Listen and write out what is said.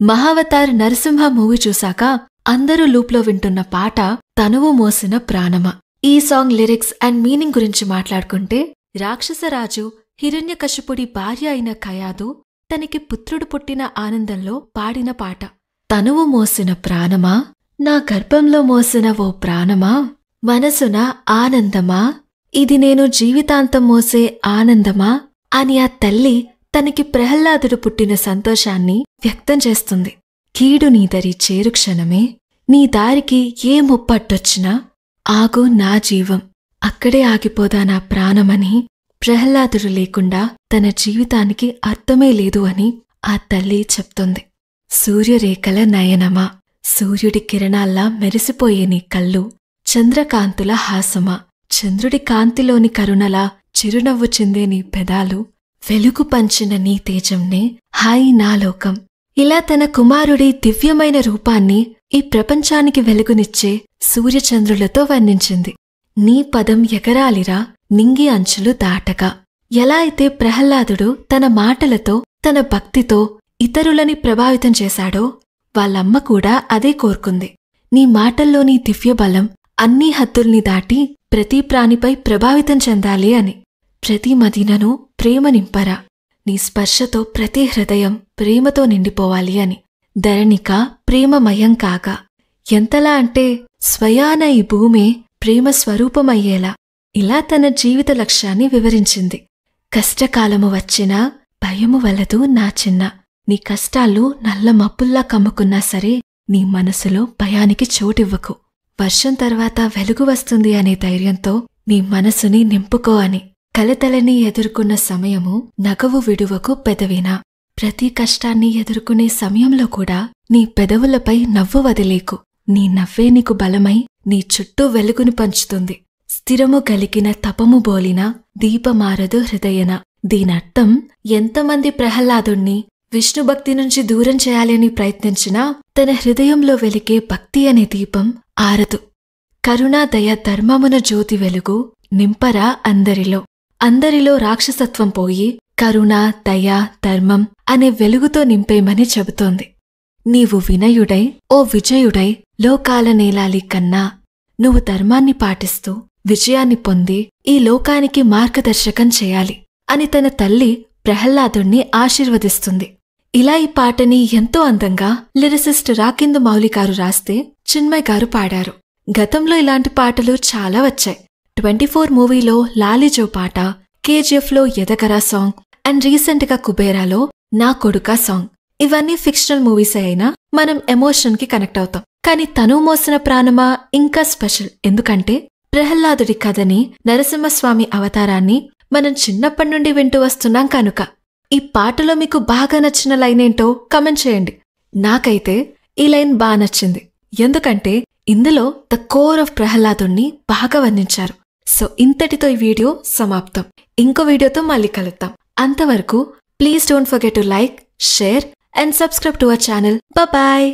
Mahavatar Narasimha movie చూశాక అందరూ లూప్లో వింటున్న పాట తనువు మోసిన ప్రాణమా. ఈ సాంగ్ లిరిక్స్ అండ్ మీనింగ్ గురించి మాట్లాడుకుంటే, రాక్షసరాజు హిరణ్యకశిపుడి భార్య అయిన కయాదు తనకి పుత్రుడు పుట్టిన ఆనందంలో పాడిన పాట. తనువు మోసిన ప్రాణమా, నా గర్భంలో మోసిన ఓ ప్రాణమా, మనసున ఆనందమా, ఇది నేను జీవితాంతం మోసే ఆనందమా అని ఆ తల్లి తనకి ప్రహ్లాదుడు పుట్టిన సంతోషాన్ని వ్యక్తం చేస్తుంది. కీడు నీదరి చేరుక్షణమే, నీ దారికి ఏ ముప్పట్టొచ్చినా ఆగు నా జీవం, అక్కడే ఆగిపోదా నా ప్రాణమని ప్రహ్లాదుడు లేకుండా తన జీవితానికి అర్థమే లేదు అని ఆ తల్లి చెప్తుంది. సూర్యరేఖల నయనమా, సూర్యుడి కిరణాల్లా మెరిసిపోయే నీ కళ్ళు, చంద్రకాంతుల హాసమా, చంద్రుడి కాంతిలోని కరుణలా చిరునవ్వు చిందే నీ పెదాలు, వెలుగు పంచిన నీ తేజంనే హాయి నా లోకం. ఇలా తన కుమారుడి దివ్యమైన రూపాన్ని ఈ ప్రపంచానికి వెలుగునిచ్చే సూర్యచంద్రులతో వర్ణించింది. నీ పదం ఎగరాలిరా నింగి అంచులు దాటగా. ఎలా అయితే ప్రహ్లాదుడు తన మాటలతో తన భక్తితో ఇతరులని ప్రభావితం చేశాడో, వాళ్ళమ్మ కూడా అదే కోరుకుంది. నీ మాటల్లోని దివ్యబలం అన్ని హద్దుల్ని దాటి ప్రతి ప్రాణిపై ప్రభావితం చెందాలి అని. ప్రతి మదినను ప్రేమ నింపరా, నీ స్పర్శతో ప్రతి హృదయం ప్రేమతో నిండిపోవాలి అని. ధరణిక ప్రేమమయం కాగా, ఎంతలా అంటే స్వయాన ఈ భూమే ప్రేమ స్వరూపమయ్యేలా. ఇలా తన జీవిత లక్ష్యాన్ని వివరించింది. కష్టకాలము వచ్చినా భయము వలదు నా చిన్న, నీ కష్టాలు నల్ల మప్పుల్లా కమ్ముకున్నా సరే నీ మనసులో భయానికి చోటివ్వకు. వర్షం తర్వాత వెలుగు వస్తుంది అనే ధైర్యంతో నీ మనసుని నింపుకో అని. కలతలని ఎదుర్కొన్న సమయము నగవు విడువకు పెదవినా, ప్రతి కష్టాన్ని ఎదుర్కొనే సమయంలో కూడా నీ పెదవులపై నవ్వు వదిలేకు. నీ నవ్వే నీకు బలమై నీ చుట్టూ వెలుగును పంచుతుంది. స్థిరము గలిగిన తపము బోలిన దీపమారదు హృదయన. దీనర్థం, ఎంతమంది ప్రహ్లాదుణ్ణి విష్ణుభక్తి నుంచి దూరం చేయాలని ప్రయత్నించినా తన హృదయంలో వెలిగే భక్తి అనే దీపం ఆరదు. కరుణా దయ ధర్మమున జ్యోతి వెలుగు నింపరా అందరిలో. అందరిలో రాక్షసత్వం పోయి కరుణ దయ ధర్మం అనే వెలుగుతో నింపేమని చెబుతోంది. నీవు వినయుడై ఓ విజయుడై లోకాల నేలాలి కన్నా, నువ్వు ధర్మాన్ని పాటిస్తూ విజయాన్ని పొంది ఈ లోకానికి మార్గదర్శకం చేయాలి అని తన తల్లి ప్రహ్లాదుణ్ణి ఆశీర్వదిస్తుంది. ఇలా ఈ పాటని ఎంతో అందంగా లిరిసిస్ట్ రాకిందు మౌలిగారు రాస్తే చిన్మయ్ గారు పాడారు. గతంలో ఇలాంటి పాటలు చాలా వచ్చాయి. 24 మూవీలో లాలిజో పాట, కేజీఎఫ్లో ఎదగరా సాంగ్ అండ్ రీసెంట్గా కుబేరాలో నా కొడుకా సాంగ్. ఇవన్నీ ఫిక్షనల్ మూవీసే అయినా మనం ఎమోషన్కి కనెక్ట్ అవుతాం. కానీ తనువు మోసిన ప్రాణమా ఇంకా స్పెషల్. ఎందుకంటే ప్రహ్లాదుడి కథని, నరసింహస్వామి అవతారాన్ని మనం చిన్నప్పటి నుండి వింటూ వస్తున్నాం కనుక. ఈ పాటలో మీకు బాగా నచ్చిన లైన్ ఏంటో కమెంట్ చేయండి. నాకైతే ఈ లైన్ బాగా నచ్చింది. ఎందుకంటే ఇందులో ద కోర్ ఆఫ్ ప్రహ్లాదుణ్ణి బాగా వర్ణించారు. సో ఇంతటితో ఈ వీడియో సమాప్తం. ఇంకో వీడియోతో మళ్ళీ కలుద్దాం. అంతవరకు please don't forget to like, share and subscribe to our channel. Bye.